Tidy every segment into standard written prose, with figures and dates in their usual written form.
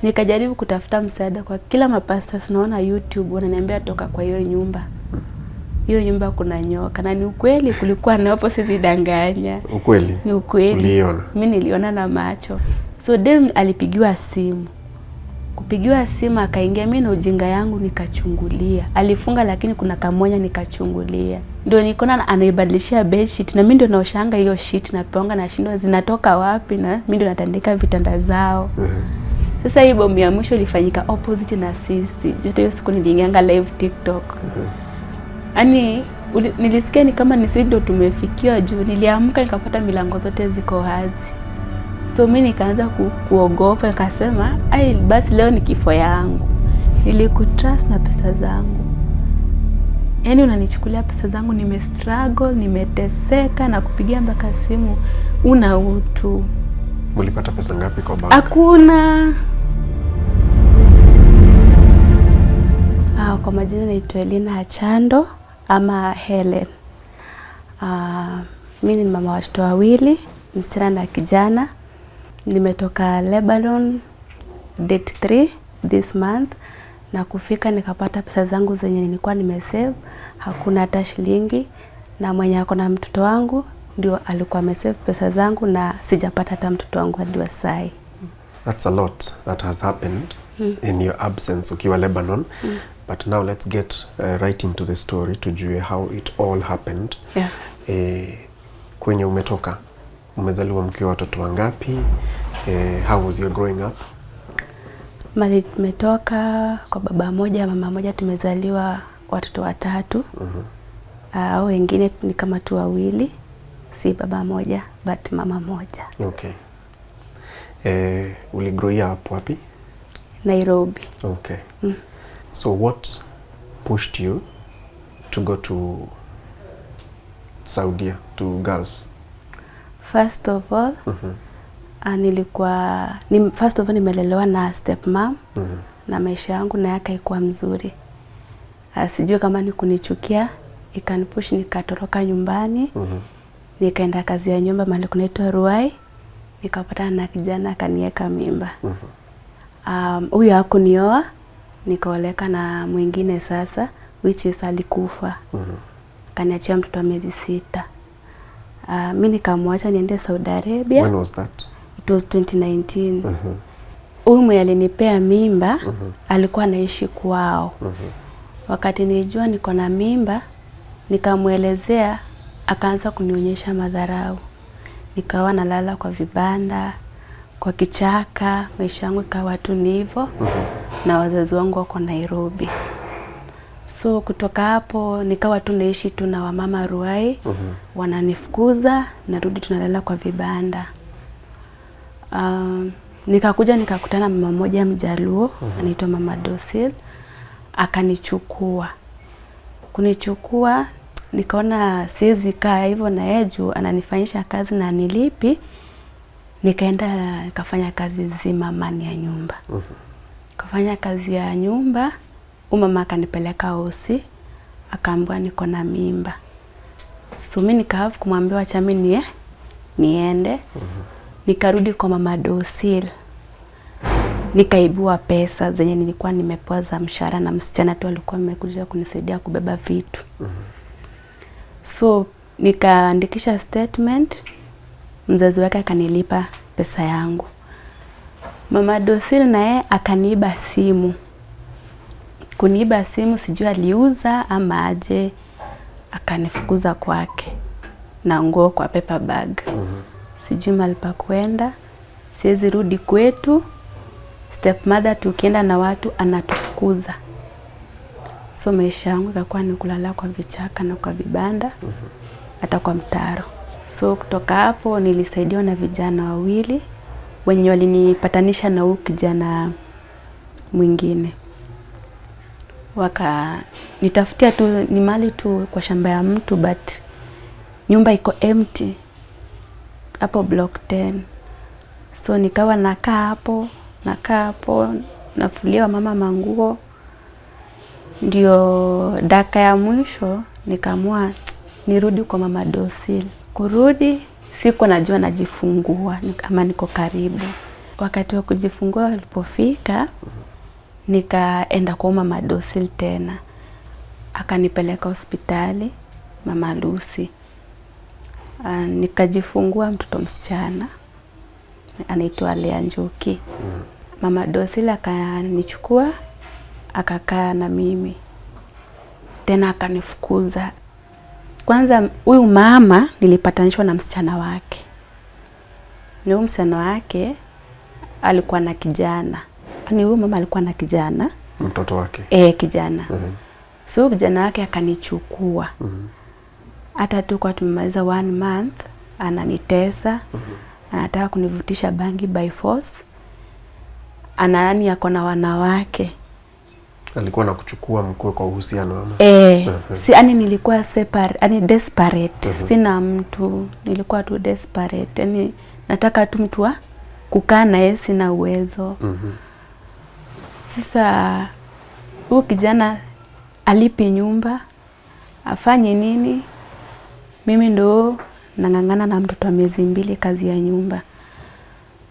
Nikajaribu kutafuta msaada kwa kila mapastors naona YouTube, wananiambia toka kwa hiyo nyumba. Hiyo nyumba kuna nyoka, na ni ukweli kulikuwa na hapo, sidanganya. Ukweli? Ni ukweli. Uliona? Mimi niliona na macho. So dem alipigiwa simu. Kupigiwa simu akaingia, mimi na ujinga yangu nikachungulia. Alifunga lakini kuna kamoja nikachungulia. Ndio nikaona anaibadilishia bedsheet na mimi ndio naoshanga hiyo sheet na peonga na shindo zinatoka wapi, na mimi ndio natandika vitanda zao. Sasa hii bomu ya mwisho ilifanyika opposite na sisi. Jote hiyo siku niliingianga live TikTok. Yaani nilisikia ni kama nisi ndio tumefikiwa juu. Niliamka nikapata milango zote ziko wazi. So mimi nikaanza kuogopa, nikasema ai basi leo ni kifo yangu. Nilikutrust na pesa zangu. Yaani unanichukulia pesa zangu, nimestruggle, nimeteseka na kupigia mpaka simu una utu. Ulipata pesa ngapi kwa bank? Hakuna. Kwa majina naitwa Hellen ama Hellen. Mimi ni mama wa watoto wawili, msichana na kijana. Nimetoka Lebanon date 3 this month, na kufika nikapata pesa zangu zenye nilikuwa nimesave, hakuna hata shilingi, na mwenye ako na mtoto wangu ndio alikuwa amesave pesa zangu, na sijapata hata mtoto wangu hadi wa sai. That's a lot that has happened in your absence ukiwa Lebanon. But now let's get right into the story tujue how it all happened. Yeah. Kwenye umetoka, umezaliwa mkiwa watoto wangapi? How was your growing up? Mali tumetoka kwa baba moja, mama moja, tumezaliwa watoto watatu. Au wengine ni kama tu wawili, si baba moja but mama moja. Okay. Uligrow up wapi? Nairobi. Okay. So what pushed you to go to Saudi, to Gulf? First of all, nimelelewa na stepmom, na maisha yangu na yake haikuwa mzuri. Sijui kama ni kunichukia, ikanipush nikatoroka nyumbani. Nikaenda kazi ya nyumba mahali kunaitwa Ruai, nikapata na kijana akaniweka mimba. Huyo hakunioa, nikaoleka na mwingine sasa, which is alikufa. Kaniachia mtoto wa miezi 6. Mimi nikamwacha niende Saudi Arabia. When was that? It was 2019. Huyu mwenye alinipea mimba alikuwa anaishi kwao. Wakati nilijua niko na mimba, nikamuelezea, akaanza kunionyesha madharau. Nikawa nalala kwa vibanda, kwa kichaka, maisha yangu ikawa tu ni hivyo. Na wazazi wangu wako Nairobi. So kutoka hapo nikawa tu naishi tu na wamama Ruai. Wananifukuza, narudi tunalala kwa vibanda. Nikakuja nikakutana mama moja Mjaluo, anaitwa Mama Dosil, akanichukua. Kunichukua, nikaona siwezi kaa hivyo na yeye juu ananifanyisha kazi na nilipi. Nikaenda nikafanya kazi zimamani ya nyumba. Kafanya kazi ya nyumba, mama akanipeleka hosi, akaambiwa niko na mimba. So mimi nikahafu kumwambia acha mimi niende. Nikarudi kwa Mama Dosil. Nikaibiwa pesa zenye nilikuwa nimepewa za mshahara na msichana tu alikuwa amekuja kunisaidia kubeba vitu. So nikaandikisha statement, mzazi wake akanilipa pesa yangu. Mama Dosil naye akaniiba simu. Kuniiba simu sijui aliuza ama aje, akanifukuza kwake na nguo kwa paper bag. Sijui mahali pa kwenda, siwezi rudi kwetu. Stepmother tukienda na watu anatufukuza. So maisha yangu ikakuwa ni kulala kwa vichaka na kwa vibanda, hata kwa mtaro. So kutoka hapo nilisaidiwa na vijana wawili wenye walinipatanisha na huyu kijana mwingine. Nitafutia tu ni mali tu kwa shamba ya mtu, but nyumba iko empty hapo block 10. So nikawa nakaa hapo, nafulia mama manguo. Ndio dakika ya mwisho nikaamua nirudi kwa Mama Dosil. Kurudi siku najua najifungua ama niko karibu. wakati wa kujifungua ulipofika, nikaenda kwa mama Dosil tena. Akanipeleka hospitali, Mama Lucy. Nikajifungua mtoto msichana, anaitwa Lea Njoki. Mama Dosil akanichukua, akakaa na mimi. Tena akanifukuza. Kwanza huyu mama nilipatanishwa na msichana wake. Na huyu msichana wake alikuwa na kijana. Ni huyu mama alikuwa na kijana. Mtoto wake? Kijana. So kijana wake akanichukua. Hata tu kwa tumemaliza 1 month, ananitesa. Anataka kunivutisha bangi by force. Anani yako na wanawake. Alikuwa na kuchukua mkwe kwa uhusiano ama? Si ani nilikuwa separate, ani desperate. Sina mtu, nilikuwa tu desperate. Yani nataka tu mtu wa kukaa na yeye, sina uwezo. Sasa huyu kijana alipi nyumba, afanye nini? Mimi ndo nang'ang'ana na mtoto wa miezi 2 kazi ya nyumba.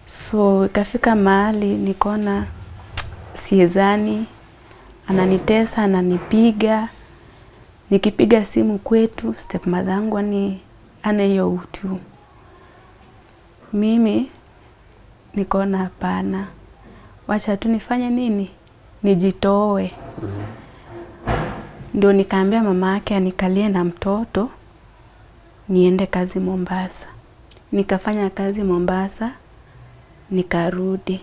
So ikafika mahali nikaona siezani, ananitesa, ananipiga. Nikipiga simu kwetu, stepmother yangu ana hiyo utu. Mimi nikaona hapana. Wacha tu nifanye nini? Nijitoe. Ndio nikaambia mama yake anikalie na mtoto niende kazi Mombasa. Nikafanya kazi Mombasa, nikarudi.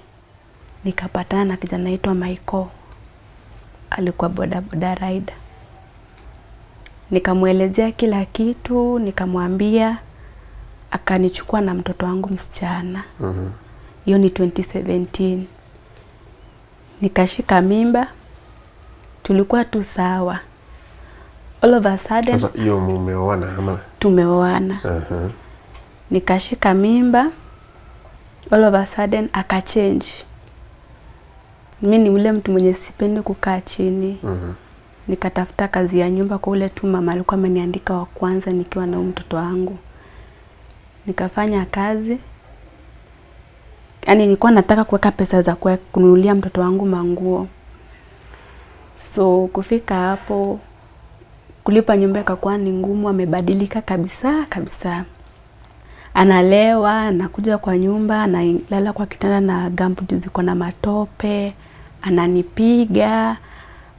Nikapatana na kijana anaitwa Michael. Alikuwa boda rider. Nikamuelezea kila kitu, nikamwambia, akanichukua na mtoto wangu msichana. Hiyo ni 2017. Nikashika mimba. Tulikuwa tu sawa. All of a sudden, sasa hiyo mumeoana ama? Tumeoana. Nikashika mimba. All of a sudden akachange. Mimi ni ule mtu mwenye sipendi kukaa chini. Nikatafuta kazi ya nyumba kwa ule tu mama alikuwa ameniandika wa kwanza nikiwa na mtoto wangu. Nikafanya kazi. Yaani nilikuwa nataka kuweka pesa za kununulia mtoto wangu manguo. So kufika hapo, kulipa nyumba ikakuwa ni ngumu, amebadilika kabisa. Analewa, anakuja kwa nyumba, analala kwa kitanda na gumboot ziko na matope, ananipiga,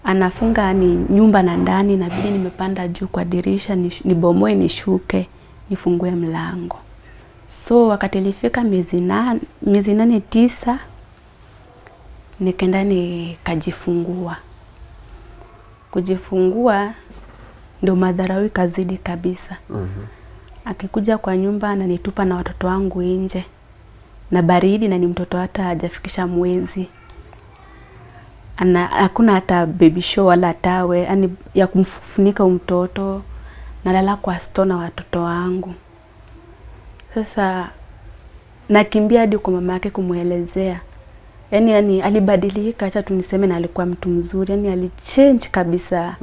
anafunga ni nyumba na ndani, inabidi nimepanda juu kwa dirisha nibomoe nishuke, nifungue mlango. So wakati ilifika miezi 9, nikaenda nikajifungua. Kujifungua ndio madharau kazidi kabisa. Akikuja kwa nyumba ananitupa na watoto wangu nje. Na baridi na ni mtoto hata hajafikisha mwezi. Hakuna hata baby show wala tawe, yani ya kumfunika mtoto. Nalala kwa store na watoto wangu. Sasa nakimbia hadi kwa mama yake kumuelezea. Yani alibadilika, acha tuniseme, na alikuwa mtu mzuri, yani alichange kabisa.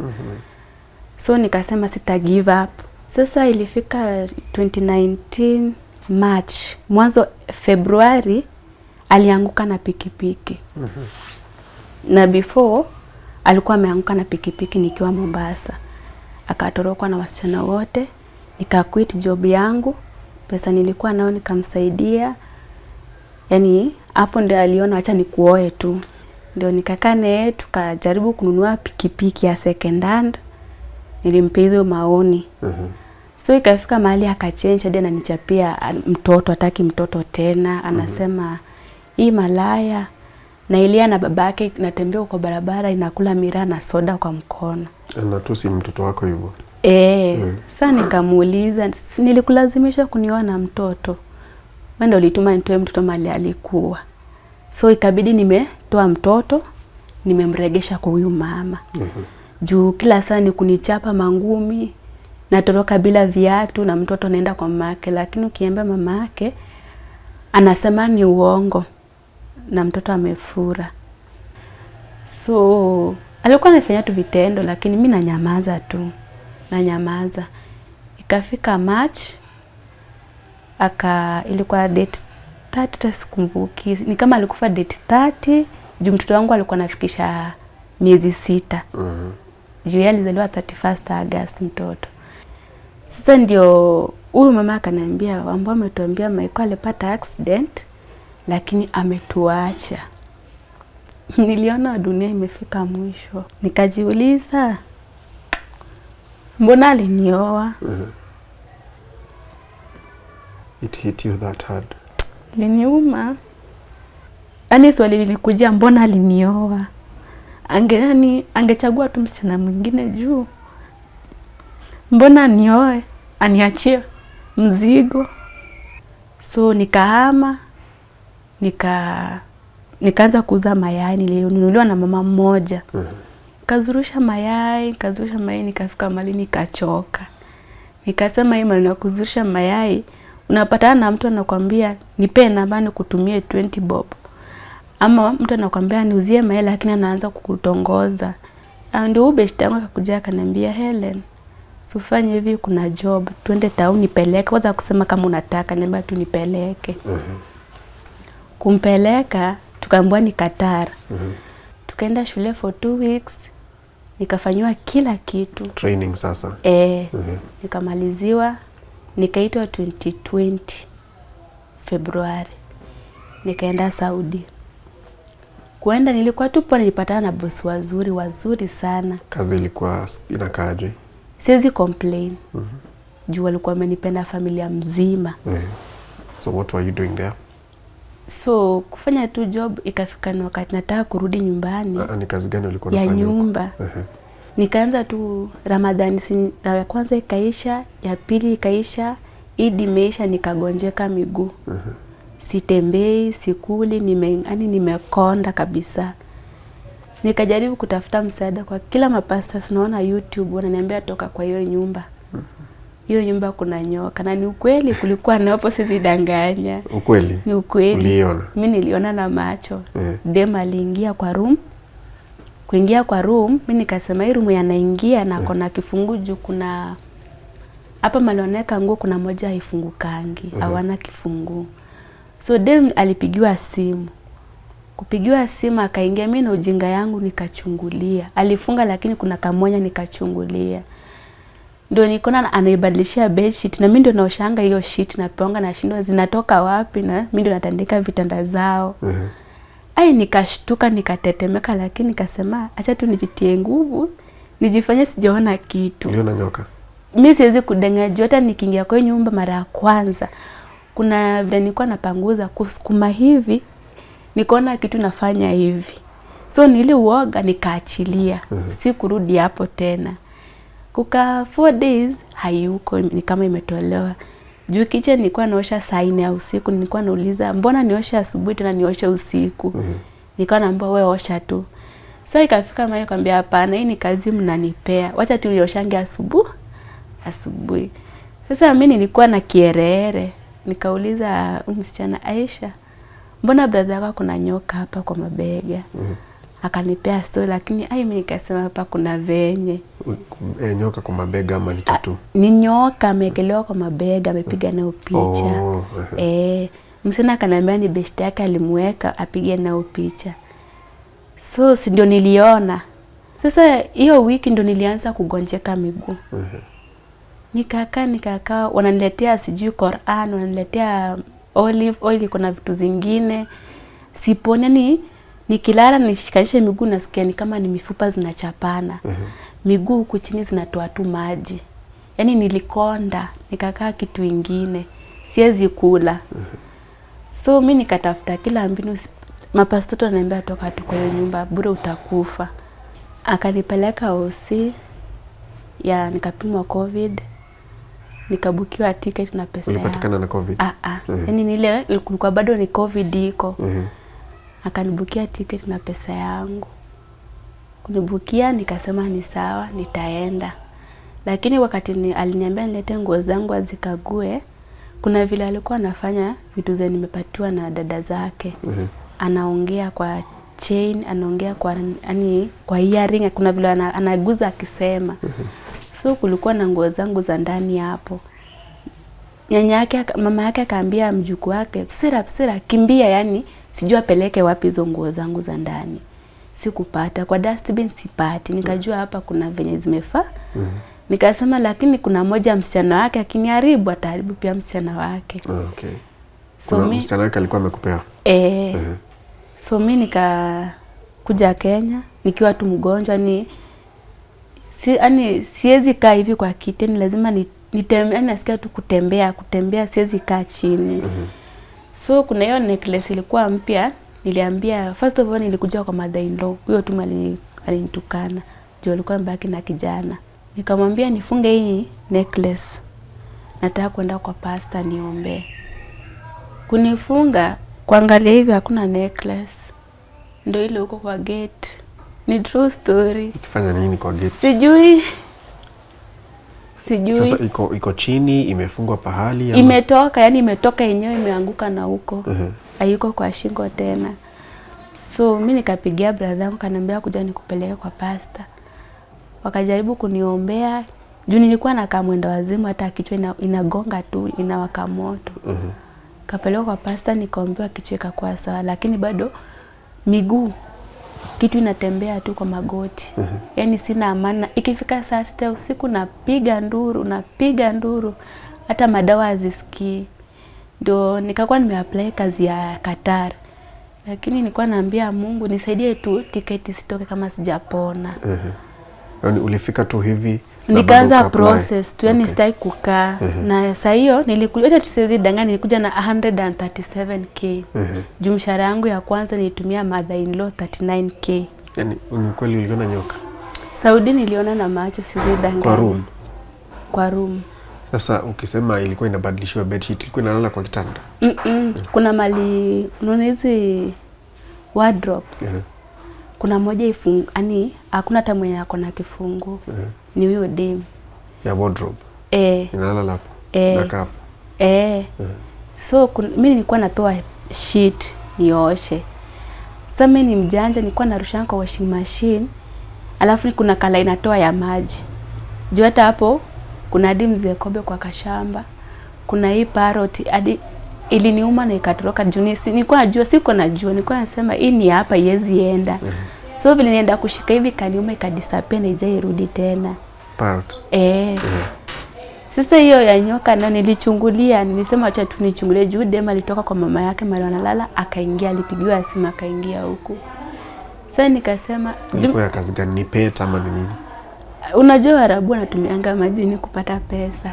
So nikasema sita give up. Sasa ilifika 2019 March, mwanzo Februari alianguka na pikipiki. Na before alikuwa ameanguka na pikipiki nikiwa Mombasa. Akatorokwa na wasichana wote, nikaquit job yangu, pesa nilikuwa nao nikamsaidia. Yani hapo ndio aliona acha nikuoe tu. Ndio nikakaa naye tukajaribu kununua pikipiki ya second hand. Nilimpa hizo maoni. So ikafika mahali akachange hadi ananichapia mtoto, hataki mtoto tena. Anasema hii malaya, na Ilia na babake natembea kwa barabara inakula miraa na soda kwa mkono. Anatusi mtoto wako hivyo? Sasa nikamuuliza, nilikulazimisha kunioa na mtoto? Wewe ndio ulituma nitoe mtoto mali alikuwa. So ikabidi nimetoa mtoto, nimemregesha kwa huyu mama. Juu kila saa ni kunichapa mangumi, natoroka bila viatu na mtoto naenda kwa mamake, lakini ukiambia mamake anasema ni uongo na mtoto amefura. So alikuwa anafanya tu vitendo, lakini mimi nanyamaza tu. Ikafika March, ilikuwa date hata sikumbuki. Ni kama alikufa date 30, juu mtoto wangu alikuwa anafikisha miezi 6. Juu yeye alizaliwa 31 August mtoto. Sasa ndio huyu mama akaniambia ambao ametuambia Michael alipata accident lakini ametuacha. Niliona dunia imefika mwisho. Nikajiuliza mbona alinioa? It hit you that hard. Liniuma. Yaani swali lilikujia mbona alinioa? Angechagua tu msichana mwingine juu. Mbona nioe? Aniachie mzigo. So nikahama, nikaanza kuuza mayai. Nilinunuliwa na mama mmoja. Kazurusha mayai, nikafika mahali nikachoka. Nikasema hii maneno ya kuzurusha mayai, unapatana na mtu anakuambia nipe namba nikutumie 20 bob. Ama mtu anakuambia niuzie mayai lakini anaanza kukutongoza. Ndio beshte yangu akakuja akaniambia, Hellen, usifanye hivi, kuna job, twende town nipeleke. Kwanza kusema kama unataka, niambia tu nipeleke. Kumpeleka, tukaambiwa ni Qatar. Tukaenda shule for 2 weeks. Nikafanywa kila kitu. Training sasa. Nikamaliziwa. Nikaitwa 2020 Februari. Nikaenda Saudi. Kuenda nilikuwa tupo, nilipatana na boss wazuri sana. Kazi ilikuwa inakaaje? Siwezi complain. Juu walikuwa wamenipenda familia mzima. So what were you doing there? So kufanya tu job, ikafika na wakati nataka kurudi nyumbani. Ni kazi gani ulikuwa unafanya? Ya nyumba. Nikaanza tu Ramadhani ya kwanza ikaisha, ya pili ikaisha, Eid imeisha, nikagonjeka miguu. Sitembei, sikuli, nimekonda kabisa. Nikajaribu kutafuta msaada kwa kila mapastors naona YouTube, wananiambia toka kwa hiyo nyumba. Hiyo nyumba kuna nyoka, na ni ukweli kulikuwa na hapo, sidanganya. Ukweli? Ni ukweli. Uliona? Mimi niliona na macho. Dem aliingia kwa room. Kuingia kwa room, mimi nikasema hii room yanaingia na kona kifungu juu kuna hapa malioneka nguo kuna moja haifungukangi, hawana kifungu. So dem alipigiwa simu. Kupigiwa simu akaingia, mimi na ujinga yangu nikachungulia. Alifunga lakini kuna kamoja nikachungulia. Ndio nikaona anaibadilishia bedsheet na mimi ndio naoshanga hiyo sheet na ponga na shindo zinatoka wapi, na mimi ndio natandika vitanda zao. Nikashtuka nikatetemeka, lakini nikasema acha tu nijitie nguvu, nijifanye sijaona kitu. Uliona nyoka? Mimi siwezi kudanganya juu hata nikiingia kwa nyumba mara ya kwanza kuna vile nilikuwa napanguza kusukuma hivi, nikaona kitu nafanya hivi. So niliuoga nikaachilia. Si kurudi hapo tena. Kuka 4 days hayuko, ni kama imetolewa. Juu kitchen nilikuwa naosha saa 4 ya usiku, nilikuwa nauliza mbona niosha asubuhi tena niosha usiku. Nilikuwa naambiwa wewe osha tu. So ikafika mahali nikamwambia hapana, hii ni kazi mnanipea. Wacha tu nioshange asubuhi. Sasa mimi nilikuwa na kierere. Nikauliza msichana, Aisha, mbona brother yako kuna nyoka hapa kwa mabega? Akanipea story, lakini mimi nikasema hapa kuna venye. Nyoka kwa mabega ama ni tattoo? Ni nyoka amekelewa kwa mabega, amepiga nao picha. Msana akaniambia ni best yake alimweka apige nao picha. So si ndio niliona. Sasa hiyo wiki ndio nilianza kugonjeka miguu. Nikakaa wananiletea sijui Quran, wananiletea olive oil, kuna vitu zingine. Siponi, nikilala nishikanisha miguu nasikia ni kama ni mifupa zinachapana. Miguu huku chini zinatoa tu maji. Yaani nilikonda, nikakaa kitu ingine. Siwezi kula. So mimi nikatafuta kila mbinu, mapastoto wananiambia toka tu kwa hiyo nyumba, bure utakufa. Akanipeleka OC, nikapimwa COVID. Nikabukiwa ticket na pesa yangu. Ulipatikana na COVID? Yaani nile kulikuwa bado ni COVID iko. Akanibukia ticket na pesa yangu. Kunibukia nikasema ni sawa, nitaenda. Lakini wakati aliniambia nilete nguo zangu azikague, kuna vile alikuwa anafanya vitu zenye nimepatiwa na dada zake. Anaongea kwa chain, anaongea kwa earring, kuna vile anaguza akisema. So kulikuwa na nguo zangu za ndani hapo. nyanya yake, mama yake akaambia mjukuu wake, "Sera, kimbia, yani sijua peleke wapi hizo nguo zangu za ndani." Sikupata kwa dustbin, sipati. Nikajua hapa kuna venye zimefaa. Nikasema lakini kuna moja msichana wake akiniharibu, ataharibu pia msichana wake. Okay. So msichana wake alikuwa amekupea? So mimi nikakuja Kenya nikiwa tu mgonjwa, siwezi kaa hivi kwa kiti, ni lazima nitembea, nasikia tu kutembea, siwezi kaa chini. So kuna hiyo necklace ilikuwa mpya, niliambia first of all nilikuja kwa mother-in-law, huyo tu alinitukana. Ndio alikuwa mbaki na kijana. Nikamwambia nifunge hii necklace, nataka kwenda kwa pastor niombe. Kunifunga, kuangalia hivi hakuna necklace. Ndio ile huko kwa gate. Ni true story. Ukifanya nini kwa gate? Sijui. Sasa iko chini, imefungwa pahali ama? Imetoka, yani imetoka yenyewe, imeanguka na huko. Hayuko kwa shingo tena. So mimi nikapigia brother yangu, kaniambia kuja nikupeleke kwa pastor. Wakajaribu kuniombea. Juu nilikuwa nakaa mwendo wazimu, hata kichwa inagonga tu, inawaka moto. Kapelekwa kwa pastor, nikaombewa, kichwa ikakuwa sawa, lakini bado miguu kitu inatembea tu kwa magoti. Yani sina amani. Ikifika saa 6 usiku napiga nduru. Hata madawa hazisikii. Ndio nikakuwa nimeapply kazi ya Qatar. Lakini nilikuwa naambia Mungu nisaidie tu tiketi sitoke kama sijapona. Yani ulifika tu hivi nikaanza process tu, yani sitaki kukaa. Na saa hiyo nilikuja, tusiwezi danganya, nilikuja na 137k. Juu mshahara yangu ya kwanza nilitumia mother-in-law 39k. Yani kweli uliona nyoka? Saudi niliona na macho, siwezi danganya. Kwa room. Sasa ukisema ilikuwa inabadilishiwa bedsheet, ilikuwa inalala kwa kitanda? Kuna mali unaona hizi wardrobes. Kuna moja yani hakuna hata mwenye ako na kifungu. Ni huyo dem ya wardrobe. Inalala hapo. Na hapo. So mimi nilikuwa natoa sheet nioshe. Sasa mimi ni mjanja, nilikuwa narusha kwa washing machine. Alafu kuna kala inatoa ya maji. Juu hata hapo kuna hadi mzee Kobe kwa kashamba. Kuna hii parrot hadi iliniuma na ikatoroka. Juu nilikuwa najua, nilikuwa nasema hii ni hapa iwezi enda. So vile nienda kushika hivi kaniuma, ikadisappear na ijairudi tena. Parrot. Sasa hiyo ya nyoka na nilichungulia, nilisema acha tu nichungulie. Juu dem alitoka kwa mama yake mali wanalala, akaingia, alipigiwa simu akaingia huko. Sasa nikasema ilikuwa ya kazi gani? Ni pet ama ni nini? Unajua Arabu wanatumianga majini kupata pesa.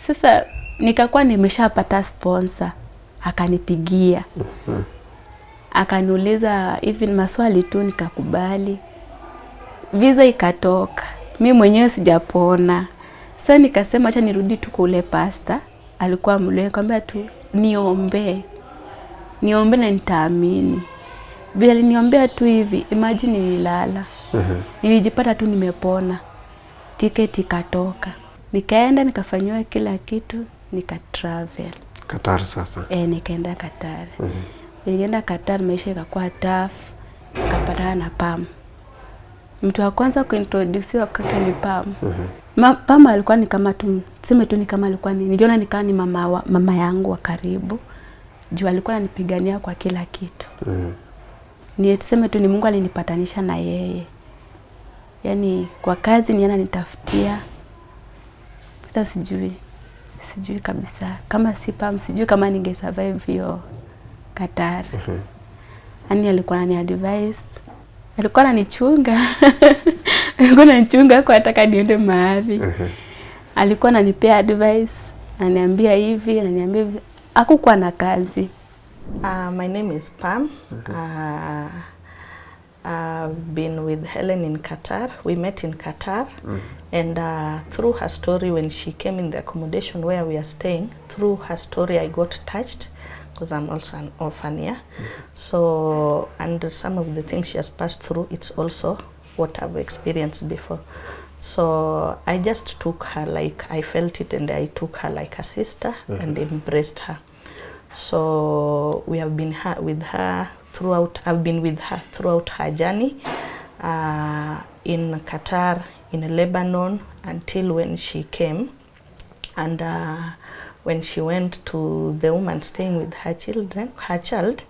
Sasa nikakuwa nimeshapata sponsor, akanipigia. Akaniuliza hivi maswali tu, nikakubali. Visa ikatoka. Mimi mwenyewe sijapona. Sasa nikasema acha nirudi tu kwa ule pastor. Alikuwa mle, nikamwambia tu niombe na nitaamini. Bila aliniombea tu hivi, imagine nililala. Nilijipata tu nimepona. Tiketi ikatoka. Nikaenda nikafanywa kila kitu, nikatravel. Qatar sasa? Nikaenda Qatar. Nilienda Qatar, maisha ikakuwa tough. Nikapatana na Pam. Mtu wa kwanza kuintroduce kwake ni Pam. Pam alikuwa ni kama tu, tuseme tu ni kama alikuwa niliona ni kama ni mama yangu wa karibu. Juu alikuwa ananipigania kwa kila kitu. Ni tuseme tu ni Mungu alinipatanisha na yeye. Yani kwa kazi ni ananitafutia. Sasa sijui kabisa. Kama si Pam, sijui kama ninge survive hiyo Qatar. Ani alikuwa anani-advise. Alikuwa ananichunga. Alikuwa ananichunga kwa ataka niende mahali. Alikuwa ananipea advice, ananiambia hivi, ananiambia hivi. Hakukuwa na kazi. My name is Pam. I've been with Hellen in Qatar. We met in Qatar. And through her story, when she came in the accommodation where we are staying, through her story I got touched, because I'm also an orphan here. So, and some of the things she has passed through, it's also what I've experienced before. So I just took her like, I felt it, and I took her like a sister and embraced her. So we have been with her throughout, I've been with her throughout her journey in Qatar, in Lebanon, until when she came And when she went to the woman staying with her child,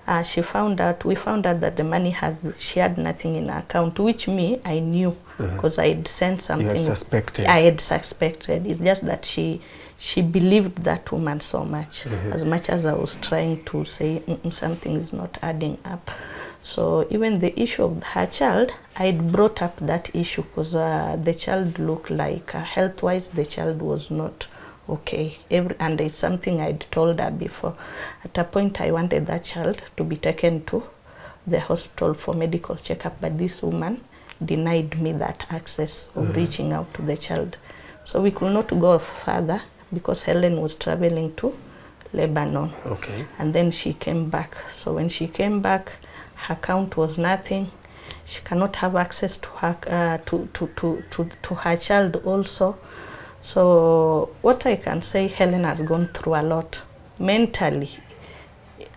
we found out that the money she had nothing in her account, which I knew because I had sent something. You had suspected. I had suspected. It's just that she believed that woman so much, as much as I was trying to say something is not adding up. So even the issue of her child, I had brought up that issue because the child looked like health-wise the child was not okay. And it's something I'd told her before. At a point I wanted that child to be taken to the hospital for medical checkup, but this woman denied me that access of reaching out to the child. So we could not go further because Hellen was traveling to Lebanon. Okay. And then she came back. So when she came back, her account was nothing. She cannot have access to her to her child also. So what I can say, Hellen has gone through a lot mentally.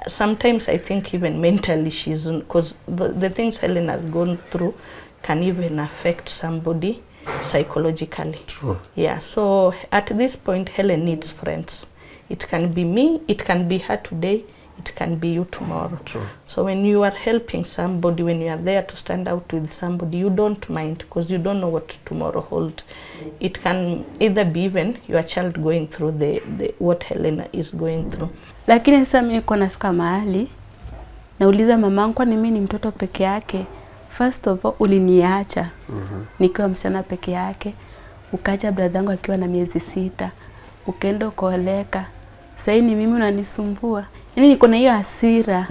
Sometimes I think even mentally she's, because the things Hellen has gone through can even affect somebody psychologically. True. Yeah, so at this point Hellen needs friends. It can be me, it can be her today, it can be you tomorrow. True. So when you are helping somebody, when you are there to stand out with somebody, you don't mind because you don't know what tomorrow holds. It can either be even your child going through the what Hellen is going through. Lakini sasa mimi niko nafika mahali nauliza mamangu, kwa nini mimi ni mtoto peke yake? First of all uliniacha nikiwa msichana peke yake, ukaacha brother yangu akiwa na miezi 6, ukaenda kuoleka. Sasa ni mimi unanisumbua. Yaani niko na hiyo hasira.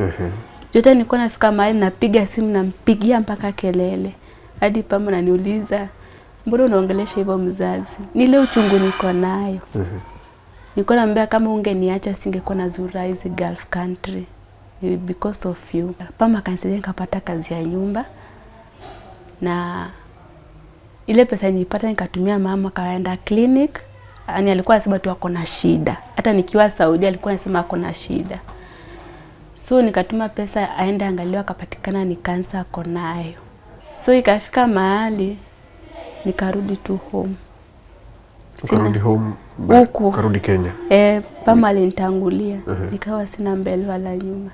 Yote nilikuwa nafika mahali napiga simu nampigia mpaka kelele. Hadi pamo ananiuliza, "Mbona unaongelesha hivyo mzazi?" Nile uchungu niko nayo. Nilikuwa naambia kama ungeniacha singekuwa nazura hizi Gulf country because of you. Pamo akanisaidia nikapata kazi ya nyumba. Na ile pesa nilipata nikatumia mama kaenda clinic. Ani alikuwa anasema tu ako na shida. Hata nikiwa Saudi alikuwa anasema ako na shida. So nikatuma pesa aende angaliwa, akapatikana ni kansa ako nayo. So ikafika mahali nikarudi tu home. Ukarudi home huku. Ukarudi Kenya. Pama alinitangulia. Nikawa sina mbele wala nyuma.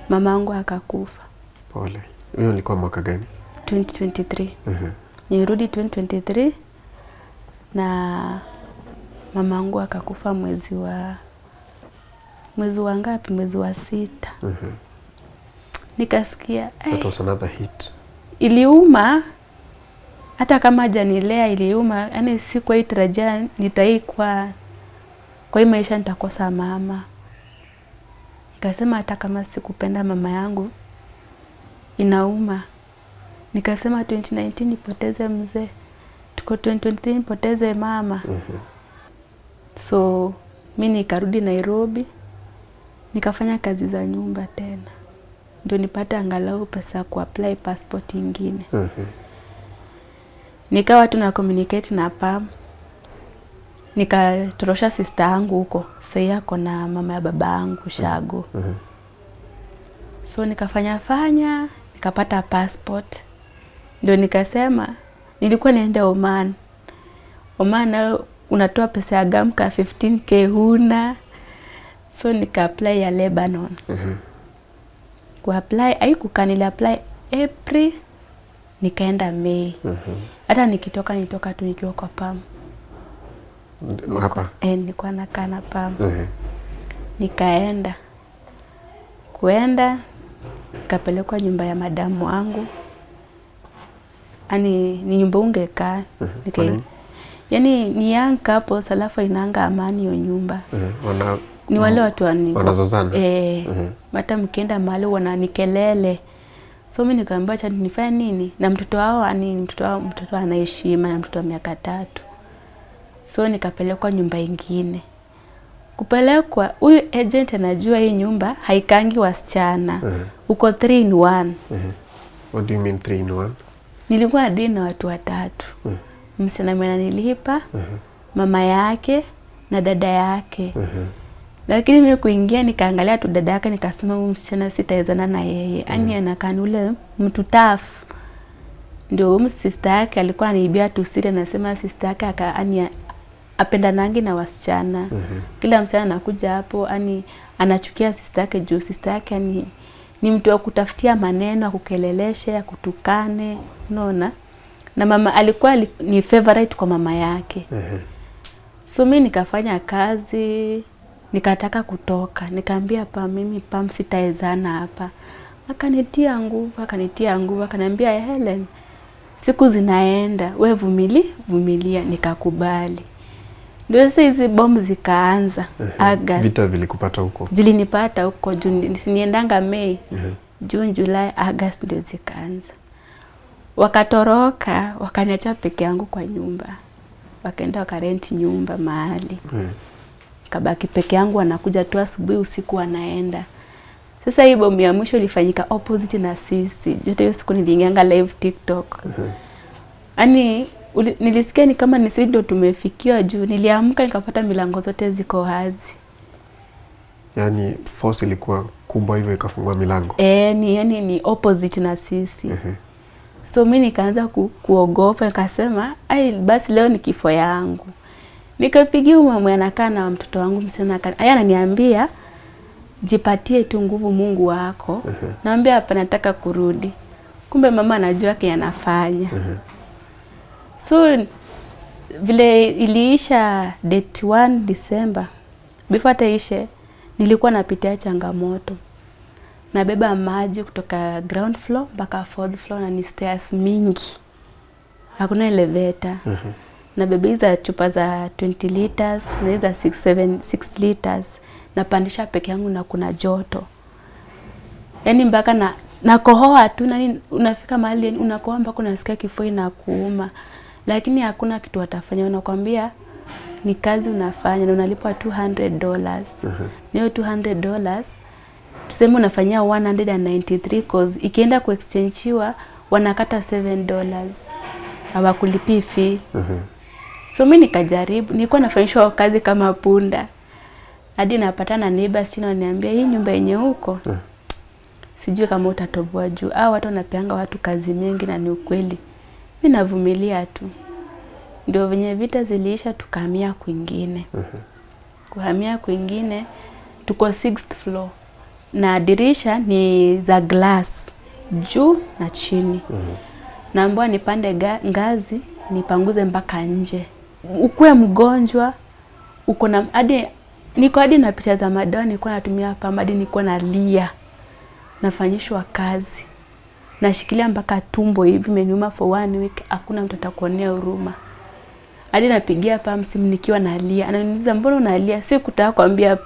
Mamangu akakufa. Pole. Hiyo ilikuwa mwaka gani? 2023. Nirudi 2023 na mamangu akakufa mwezi wa ngapi? Mwezi wa 6. Nikasikia that was another hit. Iliuma, hata kama hajanilea iliuma. Yaani sikuwa itarajia nitaikwa kwa hii maisha nitakosa mama. Nikasema hata kama sikupenda mama yangu inauma. Nikasema 2019 nipoteze mzee, tuko 2023 nipoteze mama. So mimi nikarudi Nairobi, nikafanya kazi za nyumba tena, ndio nipate angalau pesa kuapply passport nyingine. Nikawa tuna communicate na pam, nikatorosha sister yangu huko, sasa yako na mama ya baba yangu Shago. So nikafanya nikapata passport, ndio nikasema nilikuwa naenda Oman. Oman unatoa pesa ya gamka 15k huna. So nika apply ya Lebanon. Kuapply haikukanila apply April, nikaenda May. Hata nitoka tu nikiwa kwa pam. Hapa? Nilikuwa nakaa na pam. Nikaenda. Kuenda nikapelekwa nyumba ya madamu wangu. Ani ni nyumba ungekaa. Yaani ni young couple salafu inanga amani hiyo nyumba. Ni wale watu wanazozana. Hata mkienda mahali wananikelele. So mimi nikamwambia acha nifanye nini? Na mtoto wao mtoto anaheshima na mtoto wa miaka 3. So nikapelekwa nyumba ingine. Kupelekwa huyu agent anajua hii nyumba haikangi wasichana. Uko 3 in 1. What do you mean 3 in 1? Nilikuwa dini na watu 3. Msichana mwenye nilipa, mama yake na dada yake. Lakini mimi kuingia nikaangalia tu dada yake nikasema huyu msichana sitaezana na yeye. Ani anakaa ule mtu tafu. Ndio sister yake alikuwa anaibia tu siri, anasema sister yake apendanangi na wasichana. Kila msichana anakuja hapo yani anachukia sister yake juu sister yake ni mtu wa kutafutia maneno, kukelelesha, kutukane, unaona? Na mama alikuwa ni favorite kwa mama yake. So mimi nikafanya kazi, nikataka kutoka. Nikaambia mimi sitaezana hapa. Akanitia nguvu, akaniambia Hellen, siku zinaenda, wewe vumilia, nikakubali. Ndio sasa hizi bombu zikaanza. August. Vita vilikupata huko? Zilinipata huko June, niendanga May. June, July, August ndio zikaanza. Wakatoroka, wakaniacha peke yangu kwa nyumba. Wakaenda wakarent nyumba mahali. Kabaki peke yangu, wanakuja tu asubuhi, usiku wanaenda. Sasa hii bomu ya mwisho ilifanyika opposite na sisi. Jote hiyo siku niliingianga live TikTok. Yaani nilisikia ni kama sisi ndio tumefikiwa juu. Niliamka nikapata milango zote ziko wazi. Yaani force ilikuwa kubwa hivyo ikafungua milango. Ni opposite na sisi. So mimi nikaanza kuogopa, nikasema basi leo ni kifo yangu. Nikapigia mama anakaa na mtoto wangu msichana ananiambia jipatie tu nguvu Mungu wako. Naambia hapa nataka kurudi. Kumbe mama anajua kile anafanya. So vile iliisha date 1 December, before taishe nilikuwa napitia changamoto. Nabeba maji kutoka ground floor mpaka 4th floor na ni stairs mingi. Hakuna elevator. Nabeba hizo chupa za 20 liters na hizo 6 liters. Napandisha peke yangu na kuna joto. Yaani mpaka nakohoa tu, unafika mahali unakohoa mpaka unasikia kifua inakuuma. Lakini hakuna kitu watafanya, wanakuambia ni kazi unafanya na unalipwa $200. Na hiyo $200 tuseme unafanyia 193 cause ikienda kuexchangewa wanakata $7. Hawakulipi fee. So mimi nikajaribu, nilikuwa nafanyishwa kazi kama punda. Hadi napata na neighbor sina, ananiambia hii nyumba yenye huko sijui kama utatoboa juu. Watu wanapeanga watu kazi mingi na ni ukweli. Mimi navumilia tu. Ndio venye vita ziliisha tukahamia kwingine. Kuhamia kwingine tuko 6th floor. Na dirisha ni za glass juu na chini. Naambiwa nipande ngazi nipanguze mpaka nje. Ukue mgonjwa uko na niko hadi na picha za madawa nilikuwa natumia hapa, hadi nilikuwa nalia. Nafanyishwa kazi. Nashikilia mpaka tumbo hivi imeniuma for 1 week, hakuna mtu atakuonea huruma. Hadi napigia simu nikiwa nalia. Ananiuliza mbona unalia? Sikutaka kuambia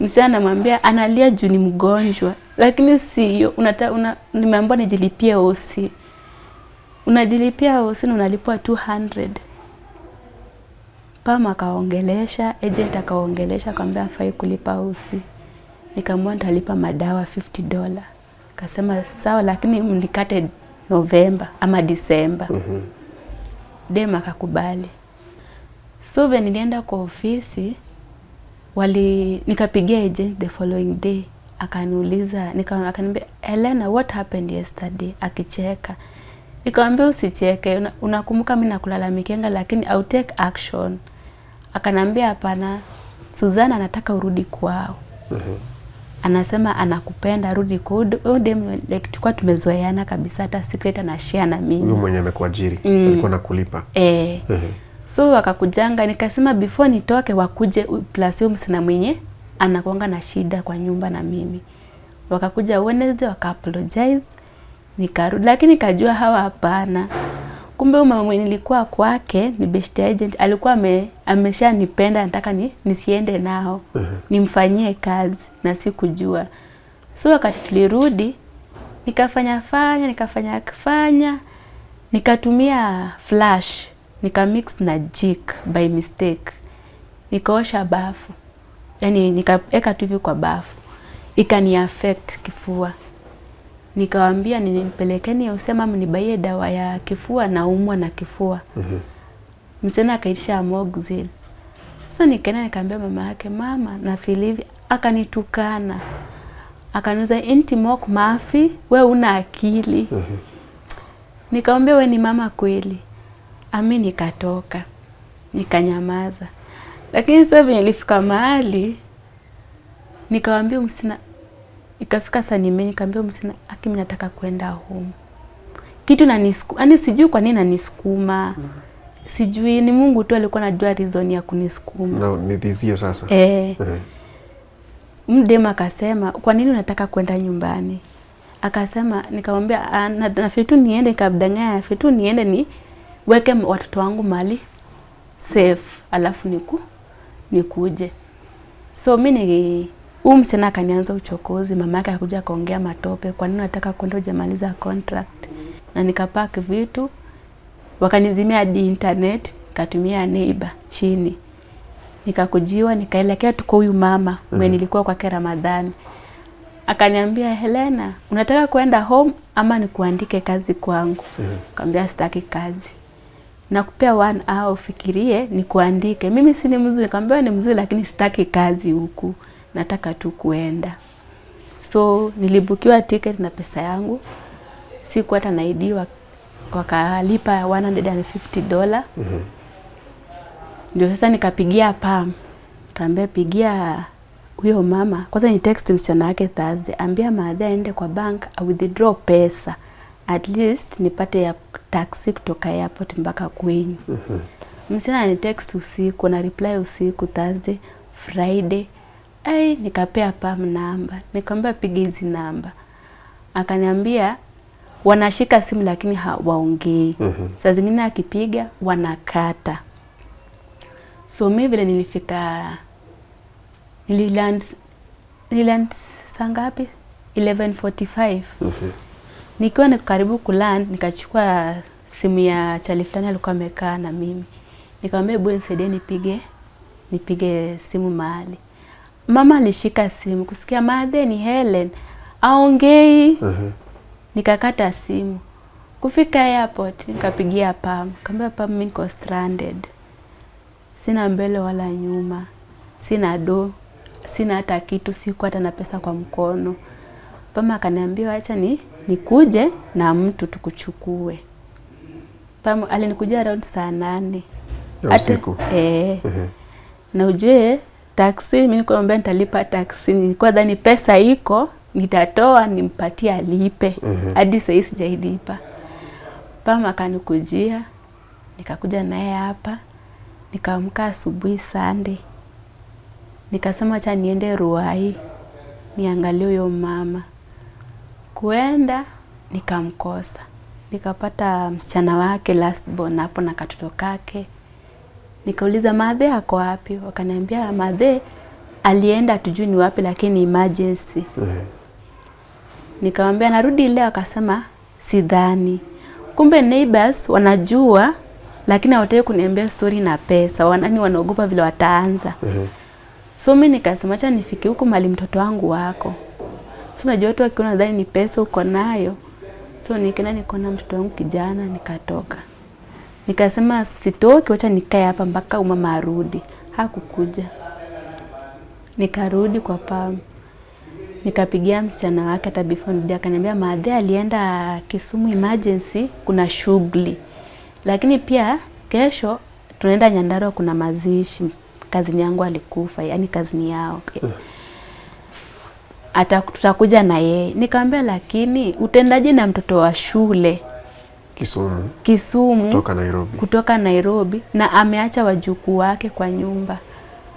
msichana anamwambia analia juu ni mgonjwa. Lakini sio nimeambiwa nijilipie OC. Unajilipia OC na unalipwa 200. Akaongelesha, agent akaongelesha, akamwambia afai kulipa OC. Nikamwambia nitalipa madawa $50. Akasema sawa, lakini mnikate November ama December. Dem akakubali. So when nilienda kwa ofisi nikapigia agent the following day. Akaniuliza, akaniambia Helena, what happened yesterday? Akicheka. Nikamwambia usicheke, unakumbuka mimi nakulalamikianga lakini I'll take action. Akanambia hapana, Suzana anataka urudi kwao. Anasema anakupenda, rudi kwao. Like tulikuwa tumezoeana kabisa, hata secret na share na mimi. Huyo mwenye amekuajiri alikuwa nakulipa. So wakakujanga, nikasema before nitoke wakuje plus huyo msina mwenye anakuanga na shida kwa nyumba na mimi. Wakakuja Wednesday waka-apologize, nikarudi, lakini nikajua hawa hapana. Kumbe mama mwenye nilikuwa kwake ni best agent, alikuwa ameshanipenda, nataka nisiende nao. Nimfanyie kazi na sikujua. So wakati tulirudi nikafanya nikatumia flash, nikamix na jik by mistake. Nikaosha bafu. Yaani nikaeka tu hivi kwa bafu. Ikani affect kifua. Nikawaambia nipelekeni usema mnibaie dawa ya kifua, naumwa na kifua. Msena akaitisha Moxil. Sasa nikaenda nikamwambia mama yake, mama na feel hivi. Akanitukana. Akanuza intimok mafi, we una akili. Nikamwambia we ni mama kweli. Ami nikatoka. Nikanyamaza. Lakini sasa nilifika mahali nikamwambia msina, ikafika saa nikamwambia msina, mimi nataka kwenda home. Kitu nanisukuma, yani sijui kwa nini nanisukuma. Sijui, ni Mungu tu alikuwa anajua reason ya kunisukuma. Na ni dhizio sasa. Mdema akasema, kwa nini unataka kwenda nyumbani? Akasema, nikamwambia nafikiri tu niende, kabdanganya nafikiri tu niende ni weke watoto wangu mali safe, alafu nikuje. So mimi msichana akanianza uchokozi, mama yake akakuja kaongea matope, kwa nini unataka kwenda hujamaliza contract? Na nikapack vitu, wakanizimia hadi internet, katumia neighbor chini. Nikakujiwa, nikaelekea tuko huyu mama, mwenye nilikuwa kwake Ramadhani. Akaniambia, Helena, unataka kwenda home ama nikuandike kazi kwangu? Nikamwambia sitaki kazi. Nakupea 1 hour ufikirie nikuandike. Mimi si ni mzuri, nikamwambia ni mzuri lakini sitaki kazi huku. Nataka tu kuenda. So nilibukiwa ticket na pesa yangu. Siku hata naidiwa, wakalipa $150. Ndio sasa nikapigia Pam. Kaambia pigia huyo mama. Kwanza ni text msichana wake Thursday. Ambia madhe aende kwa bank a withdraw pesa. At least nipate ya taxi kutoka airport mpaka kwenyu. Msichana ni text usiku na reply usiku Thursday, Friday. Nikapea Pam namba. Nikamwambia piga hizi namba. Akaniambia wanashika simu lakini hawaongei. Saa zingine akipiga wanakata. So mimi vile nilifika nililand saa ngapi? 11:45. Nikiwa niko karibu kuland, nikachukua simu ya chali fulani alikuwa amekaa na mimi. Nikamwambia hebu nisaidie nipige simu mahali. Mama alishika simu, kusikia madhe ni Hellen, aongei. Nikakata simu. Kufika airport, nikapigia Pam. Nikamwambia Pam, mimi niko stranded. Sina mbele wala nyuma. Sina do. Sina hata kitu, siku hata na pesa kwa mkono. Pam akaniambia acha nikuje na mtu tukuchukue. Pam alinikujia around saa 8. Usiku. Na ujue taxi, mimi nikamwambia nitalipa taxi. Nilikuwa dhani pesa iko, nitatoa nimpatie alipe. Hadi sasa sijailipa. Pam akanikujia, nikakuja naye hapa. Nikaamka asubuhi Sunday. Nikasema acha niende Ruai niangalie huyo mama. Kuenda nikamkosa. Nikapata msichana wake last born hapo na katoto kake. Nikauliza madhe ako wapi? Wakaniambia madhe alienda tujui ni wapi lakini emergency. Nikamwambia narudi leo, akasema sidhani. Kumbe neighbors wanajua lakini hawataki kuniambia story na pesa. Wanaogopa vile wataanza. So mimi nikasema acha nifike huko mali mtoto wangu wako. So unajua watu wakiona dhani ni pesa uko nayo. So nikaenda nikaona mtoto wangu kijana, nikatoka. Nikasema sitoki, acha nikae hapa mpaka mama arudi. Hakukuja. Nikarudi kwa Pam. Nikapigia msichana wake hata before ndio akaniambia madhe alienda Kisumu emergency, kuna shughuli. Lakini pia kesho tunaenda Nyandarua, kuna mazishi. Kazini yangu alikufa, yani kazini yao. Tutakuja na yeye. Nikamwambia lakini utendaje na mtoto wa shule? Kisumu kutoka Nairobi na ameacha wajukuu wake kwa nyumba.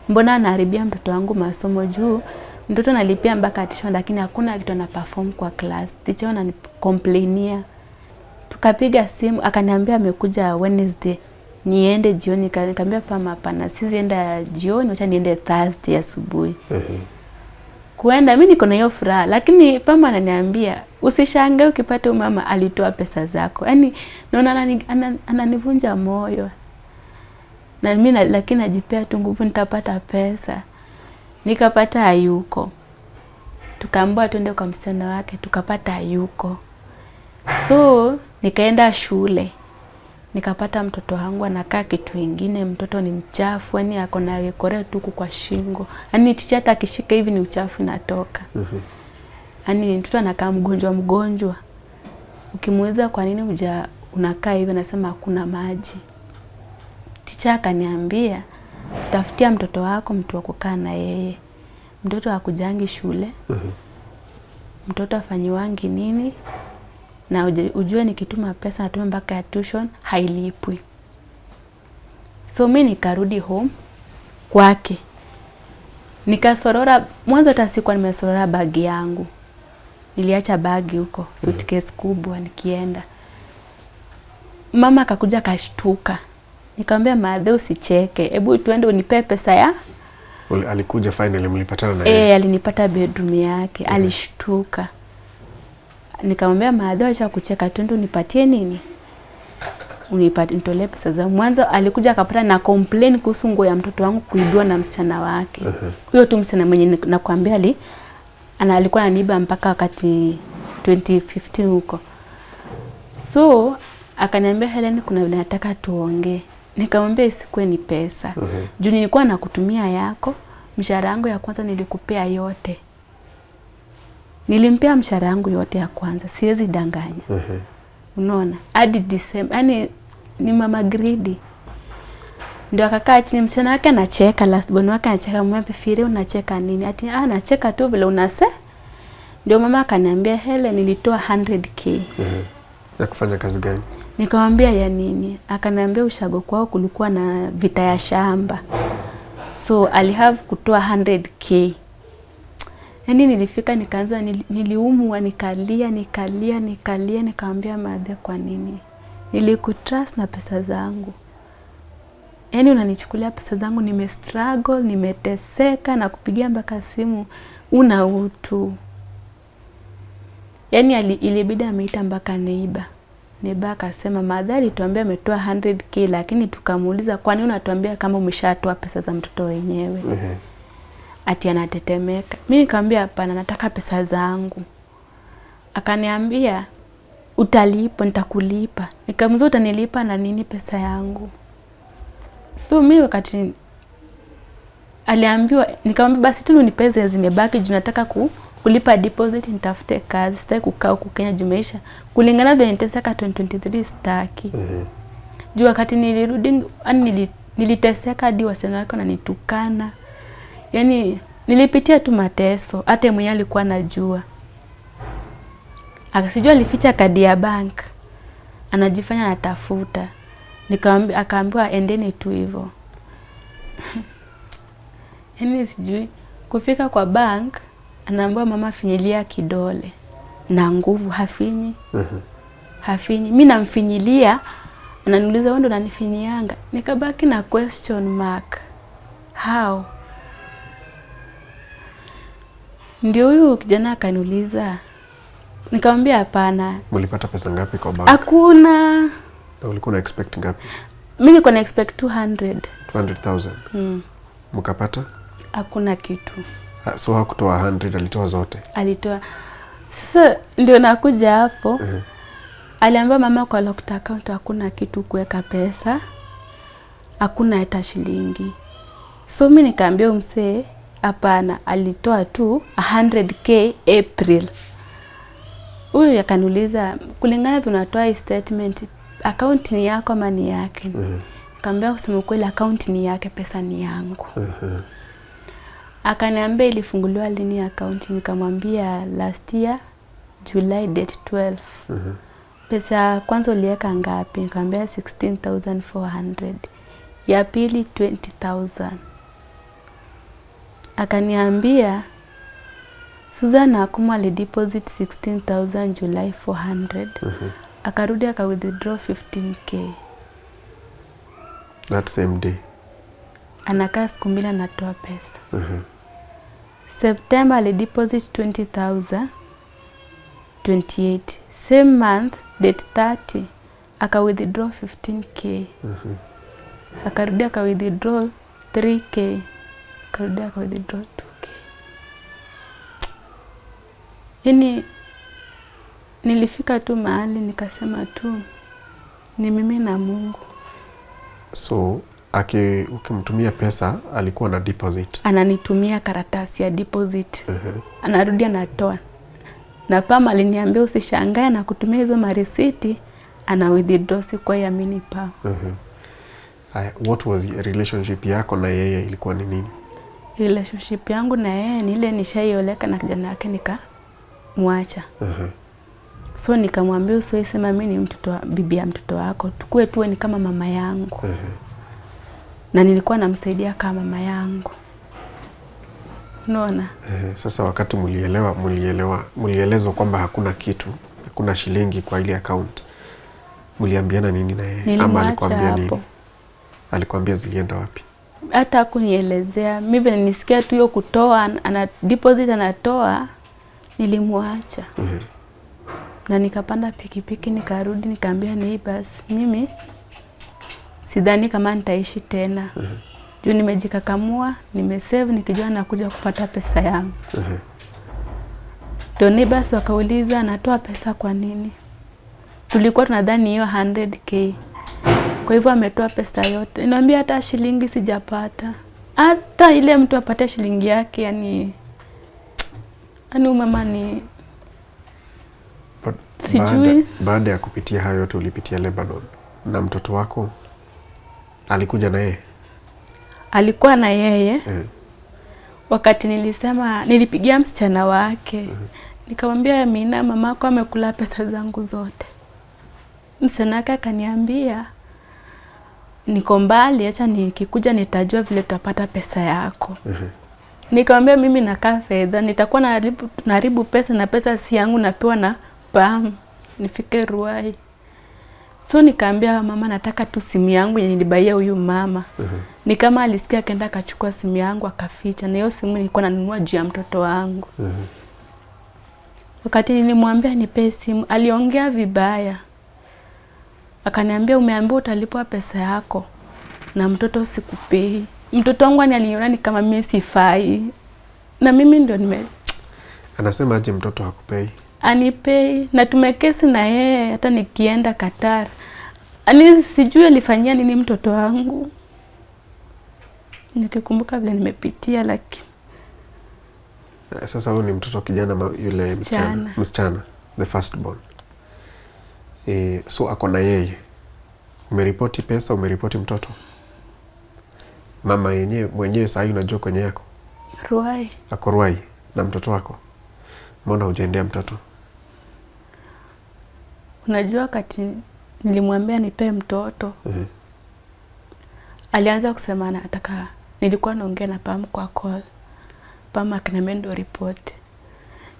Mbona anaharibia mtoto wangu masomo juu? Mtoto analipia mpaka tuition lakini hakuna kitu ana perform kwa class. Teacher ananikomplainia. Tukapiga simu, akaniambia amekuja Wednesday. Niende jioni. Nikamwambia Pam hapana, sisi enda jioni, acha niende Thursday asubuhi. Kuenda mimi niko na hiyo furaha, lakini Pam ananiambia usishangae ukipata mama alitoa pesa zako. Yaani naona ananivunja moyo. Na mimi lakini najipea tu nguvu nitapata pesa. Nikapata hayuko. Tukaambiwa tuende kwa msichana wake, tukapata hayuko. So nikaenda shule. Nikapata mtoto wangu anakaa kitu kingine, mtoto ni mchafu, yani ako na korea tuku kwa shingo. Yani teacher hata akishika hivi ni uchafu inatoka. Yani mtoto anakaa mgonjwa. Ukimuuliza kwa nini unakaa hivi, anasema hakuna maji. Kisha akaniambia tafutia mtoto wako mtu wa kukaa na yeye. Mtoto hakujangi shule. Mtoto afanyiwangi nini? Na ujue nikituma pesa natuma mpaka ya tuition hailipwi. So mimi nikarudi home kwake. Nikasorora, mwanzo hata sikuwa nimesorora bagi yangu. Niliacha bagi huko, suitcase kubwa nikienda. Mama akakuja akashtuka. Nikamwambia madhe usicheke. Hebu tuende unipe pesa ya. Alikuja finally mlipatana na yeye. Alinipata bedroom yake. Alishtuka. Nikamwambia madhe acha kucheka, tuende unipatie nini? Nitolee pesa za mwanzo. Alikuja akapata na complain kuhusu nguo ya mtoto wangu kuibiwa na msichana wake. Huyo tu msichana mwenye nakwambia alikuwa ananiiba mpaka wakati 2015 huko. So akaniambia Hellen, kuna vile nataka tuongee. Nikamwambia isikwe ni pesa. Juu nilikuwa nakutumia yako, mshahara wangu ya kwanza nilikupea yote. Nilimpea mshahara wangu yote ya kwanza, siwezi danganya. Unaona? Hadi December, yani ni mama greedy. Ndio akakaa chini, msichana wake anacheka, last born wake anacheka, mwambie Fire unacheka nini? Ati anacheka tu vile unase. Ndio mama akaniambia Hellen, nilitoa 100k. Ya kufanya kazi gani? Nikamwambia ya nini? Akaniambia ushago kwao kulikuwa na vita ya shamba. So alihave kutoa 100k. Yaani nilifika nikaanza niliumwa, nikalia, nikamwambia madhe kwa nini? Nilikutrust na pesa zangu. Yaani unanichukulia pesa zangu, nimestruggle, nimeteseka na kupigia mpaka simu una utu. Yaani ilibidi ameita mpaka neighbor. Neighbor akasema madhe alituambia ametoa 100k lakini tukamuuliza kwa nini unatuambia kama umeshatoa pesa za mtoto wenyewe? Ati anatetemeka. Mimi nikamwambia hapana, nataka pesa zangu. Akaniambia utalipa, nitakulipa. Nikamwambia utanilipa na nini pesa yangu? So mimi wakati aliambiwa, nikamwambia basi tu unipe pesa zimebaki juu nataka kulipa deposit, nitafute kazi, sitaki kukaa huku Kenya jumeisha. Kulingana vile niteseka 2023 sitaki. Juu wakati nilirudi niliteseka hadi wasema wako wananitukana. Yaani nilipitia tu mateso, hata mwenyewe alikuwa anajua. Akasijua alificha kadi ya bank. Anajifanya anatafuta. Nikamwambia, akaambiwa endeni tu hivyo. Yaani sijui kufika kwa bank, anaambiwa mama finyilia kidole na nguvu hafinyi. Hafinyi. Mimi namfinyilia, ananiuliza wewe ndo unanifinyianga. Nikabaki na question mark. How? Ndio huyu kijana akaniuliza. Nikamwambia hapana. Mlipata pesa ngapi kwa bank? Hakuna. Na ulikuwa na expect ngapi? Mimi nilikuwa na expect 200,000. Mkapata? Hakuna kitu. So hakutoa 100, alitoa zote? Alitoa. Sasa ndio nakuja hapo. Aliambia mama kwa locked account hakuna kitu kuweka pesa. Hakuna hata shilingi. So mimi nikaambia msee hapana, alitoa tu 100k April. Huyu akaniuliza kulingana vile unatoa statement, account ni yako ama ni yake? Nikamwambia kusema kweli account ni yake, pesa ni yangu. Akaniambia ilifunguliwa lini account? Nikamwambia last year July date 12. Pesa kwanza uliweka ngapi? Nikamwambia 16,400. Ya pili 20,000. Akaniambia Suzana Akuma alideposit 16,000 July 400. Akarudi aka withdraw 15k. That same day. Anakaa siku mbili anatoa pesa. September alideposit 20,000 28. Same month date 30 aka withdraw 15k. Akarudi aka withdraw 3k. Akarudi aka withdraw 2k. Yaani nilifika tu mahali nikasema tu ni mimi na Mungu. So ukimtumia pesa alikuwa na deposit? Ananitumia karatasi ya deposit. Anarudi anatoa. Na Pama aliniambia usishangae na kutumia hizo marisiti, ana withdraw si kwa yamini pa. What was your relationship yako na yeye ilikuwa ni nini? Relationship yangu na yeye ni ile nishaioleka na kijana yake nikamwacha. So nikamwambia usiisema mimi ni mtoto wa bibi ya mtoto wako. Tukue tuwe ni kama mama yangu. Na nilikuwa namsaidia kama mama yangu. Unaona? Sasa wakati mulielezwa kwamba hakuna kitu, hakuna shilingi kwa ile account. Muliambiana nini na yeye? Ama alikwambia nini? Alikwambia zilienda wapi? Hata hakunielezea. Mimi nilisikia tu hiyo kutoa ana deposit anatoa, nilimwacha. Na nikapanda pikipiki nikarudi nikaambia ni basi mimi sidhani kama nitaishi tena. Juu nimejikakamua, nimesave nikijua nakuja kupata pesa yangu. Ndio basi wakauliza anatoa pesa kwa nini? Tulikuwa tunadhani hiyo 100k. Kwa hivyo ametoa pesa yote. Niambia hata shilingi sijapata. Hata ile mtu apate shilingi yake yani umama ni sijui. Baada ya kupitia hayo yote ulipitia Lebanon na mtoto wako alikuja na yeye? Alikuwa na yeye. Wakati nilipigia msichana wake. Nikamwambia Amina mamako amekula pesa zangu zote. Msichana wake akaniambia niko mbali, acha nikikuja nitajua vile tutapata pesa yako. Nikamwambia mimi nakaa fedha, nitakuwa naharibu pesa na pesa si yangu napewa na PAM. Nifike Ruai. So nikaambia mama nataka tu simu yangu yenye nilibaia huyu mama. Ni kama alisikia akaenda akachukua simu yangu akaficha, na hiyo simu nilikuwa nanunua juu ya mtoto wangu. Wakati nilimwambia nipe simu, aliongea vibaya. Akaniambia umeambiwa utalipwa pesa yako na mtoto sikupei. Mtoto wangu aliniona ni kama mimi sifai. Na mimi ndio Anasema aje mtoto hakupei? Anipei na tumekesi na yeye hata nikienda Qatar. Sijui alifanyia nini mtoto wangu. Nikikumbuka vile nimepitia lakini. Sasa huyu ni mtoto kijana yule msichana, the first born. So ako na yeye. Umeripoti pesa, umeripoti mtoto? Mama mwenyewe sasa unajua kwenye yako? Ruai. Ako Ruai na mtoto wako. Mbona hujaendea mtoto? Unajua wakati nilimwambia nipe mtoto. Alianza kusema anataka, nilikuwa naongea na PAM kwa call. PAM akaniambia ndio report.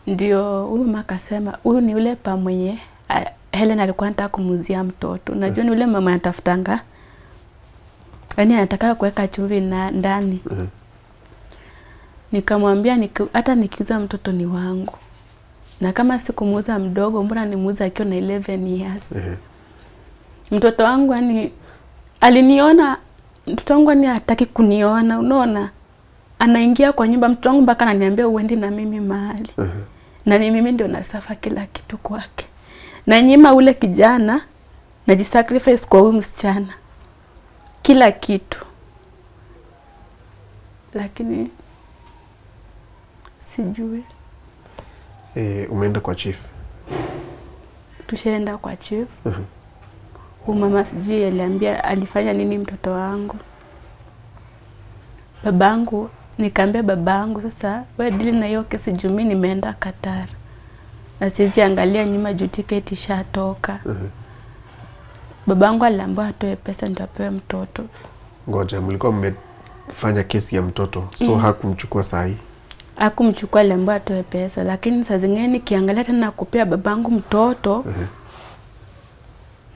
Ndio huyu mama akasema huyu ni yule PAM mwenye Hellen alikuwa anataka kumuzia mtoto. Unajua ni yule mama anatafutanga. Yaani anataka kuweka chumvi ndani. Nikamwambia hata nikiuza mtoto ni wangu. Na kama sikumuuza mdogo, mbona nimuuza akiwa na 11 years. Mtoto wangu yani aliniona, mtoto wangu yani hataki kuniona, unaona? Anaingia kwa nyumba mtoto wangu mpaka ananiambia uendi na mimi mahali. Na ni mimi ndio nasafa kila kitu kwake. Na nyima ule kijana najisacrifice kwa huyu msichana. Kila kitu. Lakini sijui. Umeenda kwa chief? Tushaenda kwa chief. Mama sijui aliambia alifanya nini mtoto wangu. Babangu, nikaambia babangu sasa wewe dili na hiyo kesi juu mimi nimeenda Qatar. Na siwezi angalia nyuma juu tiketi ishatoka. Babangu aliambiwa atoe pesa ndio apewe mtoto. Ngoja, mlikuwa mmefanya kesi ya mtoto. So hakumchukua sahi? Hakumchukua, aliambiwa atoe pesa, lakini saa zingine nikiangalia tena kupea babangu mtoto.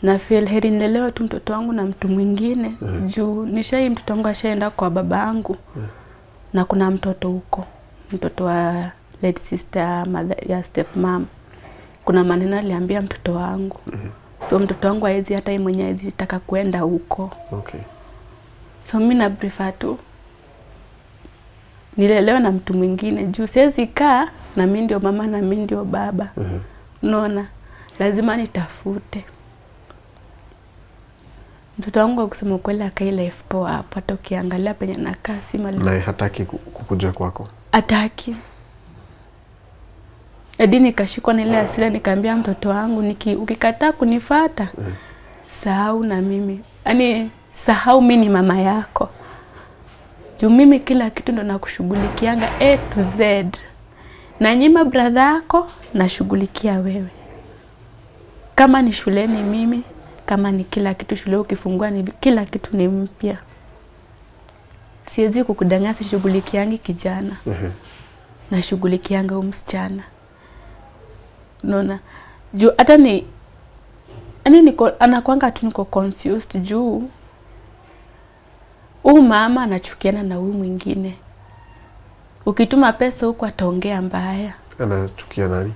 Na feel heri nilelewe tu mtoto wangu na mtu mwingine. Juu mtoto wangu ashaenda kwa babangu. Na kuna mtoto huko. Mtoto wa late sister ya step mom. Kuna maneno aliambia mtoto wangu. So mtoto wangu haezi hata yeye mwenyewe haezi taka kwenda huko. So mimi na prefer tu nilelewa na mtu mwingine. Juu siwezi kaa na mimi ndio mama na mimi ndio baba. Unaona? Lazima nitafute. Mtoto wangu akusema kweli akai life poa hapo, hata ukiangalia penye nakaa si mali. Na hataki kukuja kwako? Hataki. Hadi nikashikwa na ile hasira nikaambia mtoto wangu ukikataa kunifuata sahau na mimi. Yaani sahau mimi ni mama yako. Juu mimi kila kitu ndo nakushughulikianga A to Z. Na nyima brother yako nashughulikia wewe. Kama ni shuleni mimi, kama ni kila kitu shule ukifungua ni kila kitu ni mpya. Siwezi kukudanganya sishughulikiangi kijana. Nashughulikianga msichana. Unaona? Juu hata ni anakuanga tu niko confused juu mama anachukiana na huyu mwingine. Ukituma pesa huko ataongea mbaya. Anachukia nani?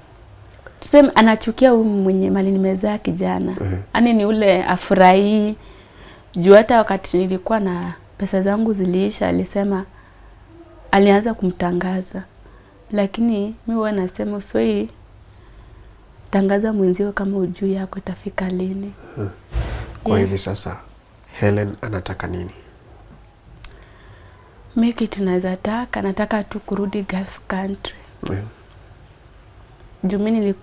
Tuseme anachukia huyu mwenye mali nimezaa kijana. Yaani ni ule afurahi. Juu hata wakati nilikuwa na pesa zangu ziliisha alisema alianza kumtangaza. Lakini mimi huwa nasema usoi tangaza mwenzio kama ujui yako itafika lini. Kwa hivi sasa Hellen anataka nini? Mimi kitu nataka tu kurudi Gulf country. Juu mimi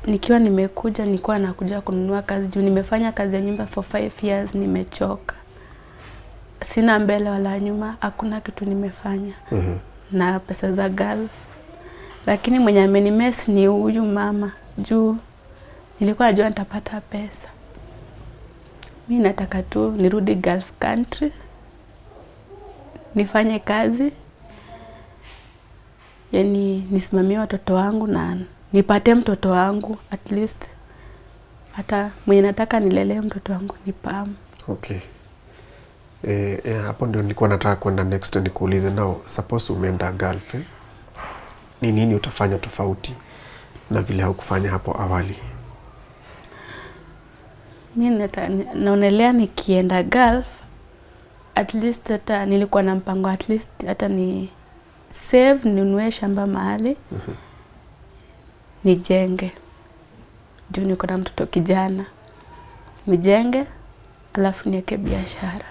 nikiwa nimekuja nilikuwa nakuja kununua kazi juu nimefanya kazi ya nyumba for 5 years nimechoka. Sina mbele wala nyuma, hakuna kitu nimefanya. Na pesa za Gulf. Lakini mwenye amenimess ni huyu mama. Juu nilikuwa najua nitapata pesa. Mimi nataka tu nirudi Gulf country. Nifanye kazi. Yaani nisimamie watoto wangu na nipate mtoto wangu at least. Hata mwenye nataka nilelee mtoto wangu ni Pam. Okay. Hapo ndio nilikuwa nataka kwenda next nikuulize now suppose umeenda Gulf. Ni nini utafanya tofauti na vile haukufanya hapo awali? Mimi naonelea nikienda Gulf at least hata nilikuwa na mpango at least hata ni save ninunue shamba mahali. Nijenge. Juu niko na mtoto kijana. Nijenge alafu niweke biashara.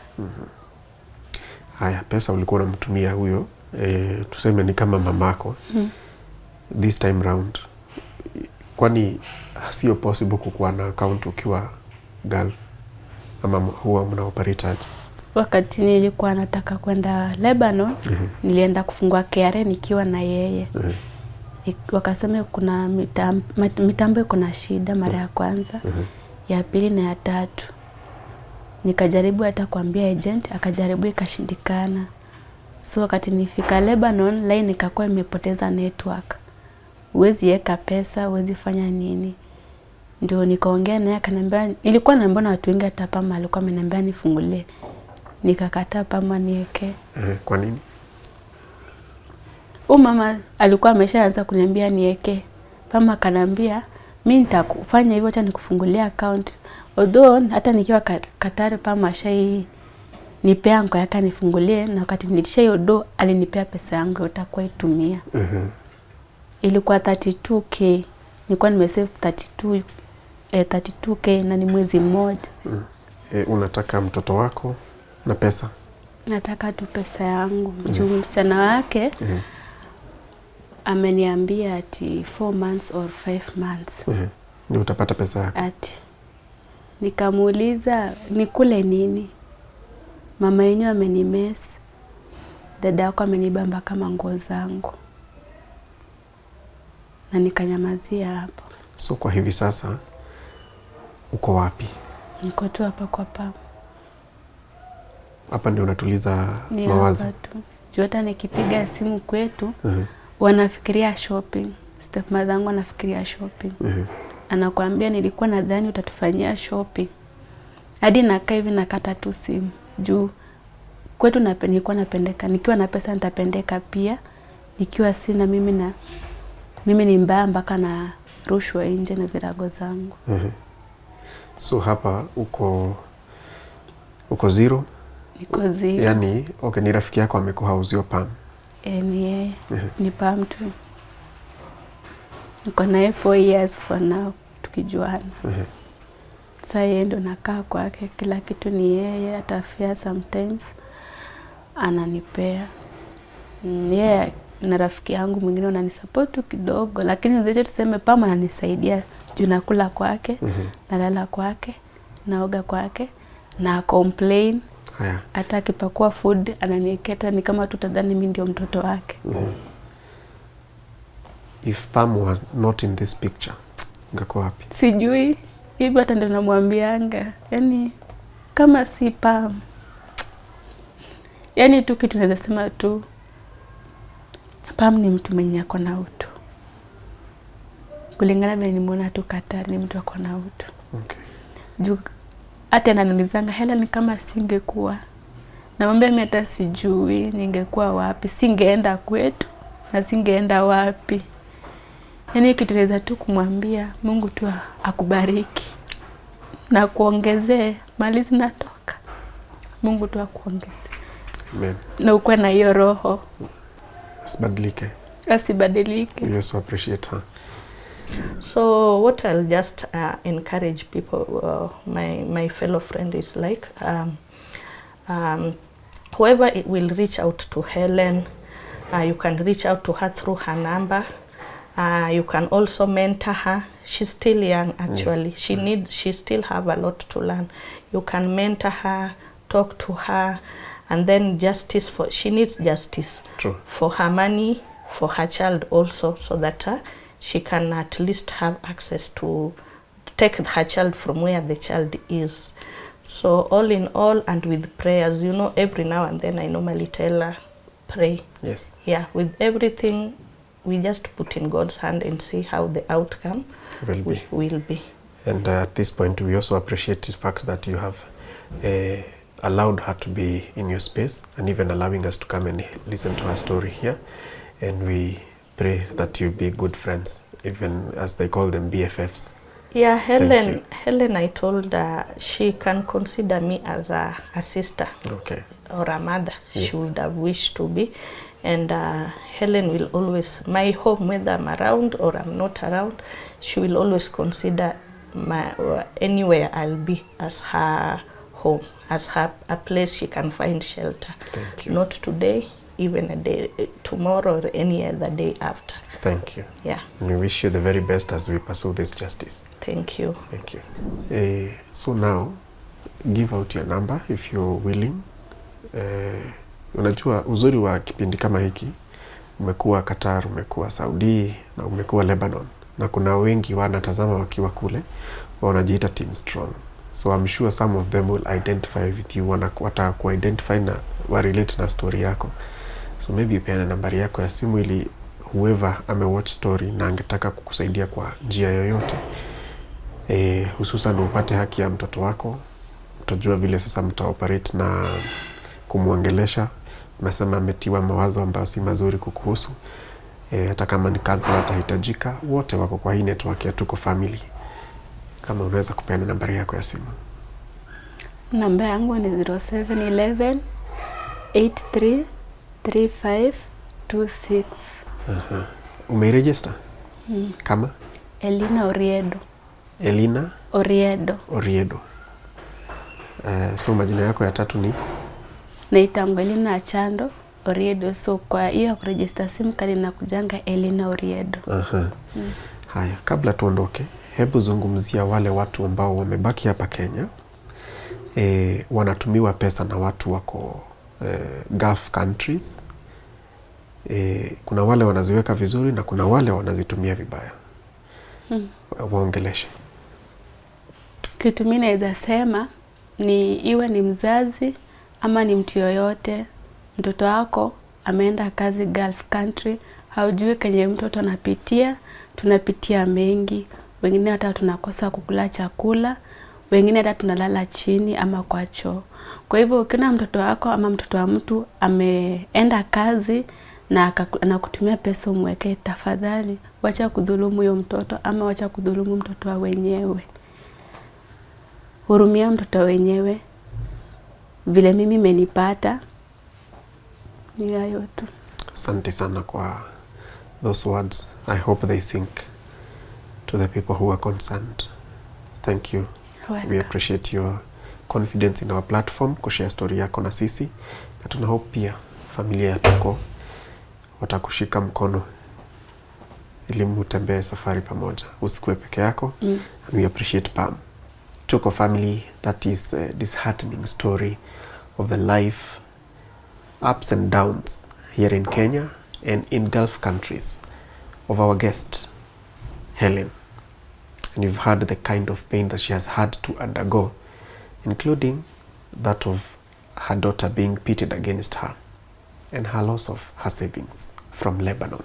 Haya, pesa ulikuwa unamtumia huyo tuseme ni kama mamako. This time round kwani sio possible kukuwa na account ukiwa Gulf ama huwa mna operate aje? Wakati nilikuwa nataka kwenda Lebanon, nilienda kufungua KRA nikiwa na yeye. Wakasema kuna mitambo kuna shida mara ya kwanza, ya pili na ya tatu. Nikajaribu hata kuambia agent, akajaribu ikashindikana. So wakati nifika Lebanon, line ikakuwa imepoteza network. Huwezi weka pesa, huwezi fanya nini. Ndio nikaongea naye akaniambia, nilikuwa naambia watu wengi hata Pam alikuwa ameniambia nifungulie. Nikakataa Pam niweke. Kwa nini? Mama alikuwa ameshaanza kuniambia niweke. Pam akaniambia, mimi nitakufanya hivyo acha nikufungulia account. Although hata nikiwa Qatar Pam ashai nipea ngo yake nifungulie na wakati nilisha hiyo alinipea pesa yangu utakuwa itumia. Ilikuwa 32k. Nilikuwa nimesave 32k na ni mwezi mmoja. Unataka mtoto wako na pesa? Nataka tu pesa yangu. Juu msichana wake ameniambia ati 4 months or 5 months. Ni utapata pesa yako? Ati. Nikamuuliza nikule nini? Mama yenyewe amenimess. Dada yako amenibamba kama nguo zangu. Na nikanyamazia hapo. So kwa hivi sasa uko wapi? Niko tu hapa kwa Pam. Hapa ndio unatuliza mawazo? Juu hata nikipiga simu kwetu wanafikiria shopping. Stepmother wangu anafikiria shopping. Anakuambia nilikuwa nadhani utatufanyia shopping. Hadi nakaa hivi nakata tu simu. Juu kwetu nilikuwa napendeka. Nikiwa na pesa nitapendeka pia. Nikiwa sina mimi ni mbaya mpaka na rushwa nje na virago zangu. So hapa uko zero? Niko zero. Yaani okay, ni rafiki yako amekuhauzio Pam? Ni yeye. Ni Pam tu. Niko naye 4 years for now tukijuana. Sasa yeye ndo nakaa kwake, kila kitu ni yeye, atafia sometimes ananipea. Yeye na rafiki yangu mwingine wananisupport kidogo, lakini zetu tuseme Pam ananisaidia juu nakula kwake, nalala kwake, naoga kwake, na complain. Haya. Hata akipakua food ananieketa ni kama tutadhani mimi ndio mtoto wake. If Pam were not in this picture, ungekuwa wapi? Sijui. Hivi hata ndio namwambianga. Yaani kama si Pam. Yaani tu kitu naweza sema tu Pam ni mtu mwenye ako na utu. Kulingana vile nimeona tu Qatar ni mtu ako na utu. Okay. Juu hata ananulizanga Hellen kama singekuwa. Namwambia mimi hata sijui ningekuwa wapi, singeenda kwetu na singeenda wapi. Yaani kitu naweza tu kumwambia Mungu tu akubariki na kuongezee mali zinatoka. Mungu tu akuongezee. Amen. Na ukuwe na hiyo roho. Asibadilike. Asibadilike. We also appreciate her. So what I'll just encourage people, my fellow friend is like, whoever will reach out to Hellen, you can reach out to her through her number. You can also mentor her. She's still young actually. Yes. She still have a lot to learn. You can mentor her, talk to her, and then she needs justice. True. For her money, for her child also, so that she can at least have access to take her child from where the child is. So all in all, and with prayers, you know, every now and then I normally tell her, pray. Yes. Yeah, with everything, we just put in God's hand and see how the outcome will be. And at this point, we also appreciate the fact that you have allowed her to be in your space and even allowing us to come and listen to her story here. And we pray that you be good friends, even as they call them BFFs. Yeah, Hellen, I told her she can consider me as a sister. Okay. Or a mother. Yes. She would have wished to be. And Hellen will always, my home, whether I'm around or I'm not around, she will always consider anywhere I'll be as her home, as a place she can find shelter. Thank you. Not today, even a day, tomorrow or any other day after. Thank you. Yeah. And we wish you the very best as we pursue this justice. Thank you. Thank you. So now, give out your number if you're willing. Unajua uzuri wa kipindi kama hiki, umekuwa Qatar, umekuwa Saudi na umekuwa Lebanon. Na kuna wengi wanatazama wakiwa kule, wanajiita Team Strong. So I'm sure some of them will identify with you, wanataka ku-identify na wa-relate na story yako. So maybe upeane nambari yako ya simu ili whoever watch story na angetaka kukusaidia kwa njia yoyote. Hususan upate haki ya mtoto wako, utajua vile sasa mtaoperate na kumwongelesha. Unasema ametiwa mawazo ambayo si mazuri kukuhusu. Hata kama ni counselor atahitajika, wote wako kwa hii network ya Tuko Family. Kama unaweza kupeana nambari yako ya simu. Namba yangu ni 0711 833526. Umeiregister? Kama? Elina Oriedo. Elina? Oriedo. Oriedo. So majina yako ya tatu ni? Naitangwa Elina Achando Oriedo. So kwa hiyo kuregister simu kali na kujanga Elina Oriedo. Haya, kabla tuondoke, hebu zungumzia wale watu ambao wamebaki hapa Kenya. Wanatumiwa pesa na watu wako Gulf countries. Kuna wale wanaziweka vizuri na kuna wale wanazitumia vibaya. Waongeleshe. Kitu mimi naweza sema ni iwe ni mzazi ama ni mtu yoyote, mtoto wako ameenda kazi Gulf country, haujui kenye mtoto anapitia. Tunapitia mengi, wengine hata tunakosa kukula chakula, wengine hata tunalala chini ama kwa choo. Kwa hivyo ukiona mtoto wako ama mtoto wa mtu ameenda kazi na anakutumia pesa, umweke, tafadhali wacha kudhulumu huyo mtoto ama wacha kudhulumu mtoto wa wenyewe. Hurumia mtoto wenyewe. Vile mimi menipata ni hayo tu. Asante sana kwa those words. I hope they sink to the people who are concerned. Thank you. Welcome. We appreciate your confidence in our platform, kushare story yako na sisi. Na tuna hope pia familia ya Tuko watakushika mkono ili mtembee safari pamoja. Usikue peke yako. And we appreciate Pam. Tuko family, that is disheartening story of the life ups and downs here in Kenya and in Gulf countries of our guest, Hellen. And you've heard the kind of pain that she has had to undergo, including that of her daughter being pitted against her and her loss of her savings from Lebanon.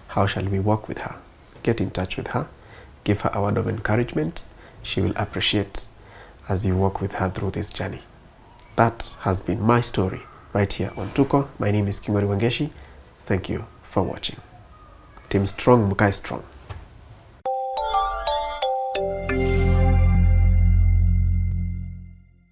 How shall we work with her? Get in touch with her, give her a word of encouragement. She will appreciate as you walk with her through this journey. That has been my story right here on Tuko. My name is Kimori Wangeshi. Thank you for watching. Team Strong, Mukai Strong.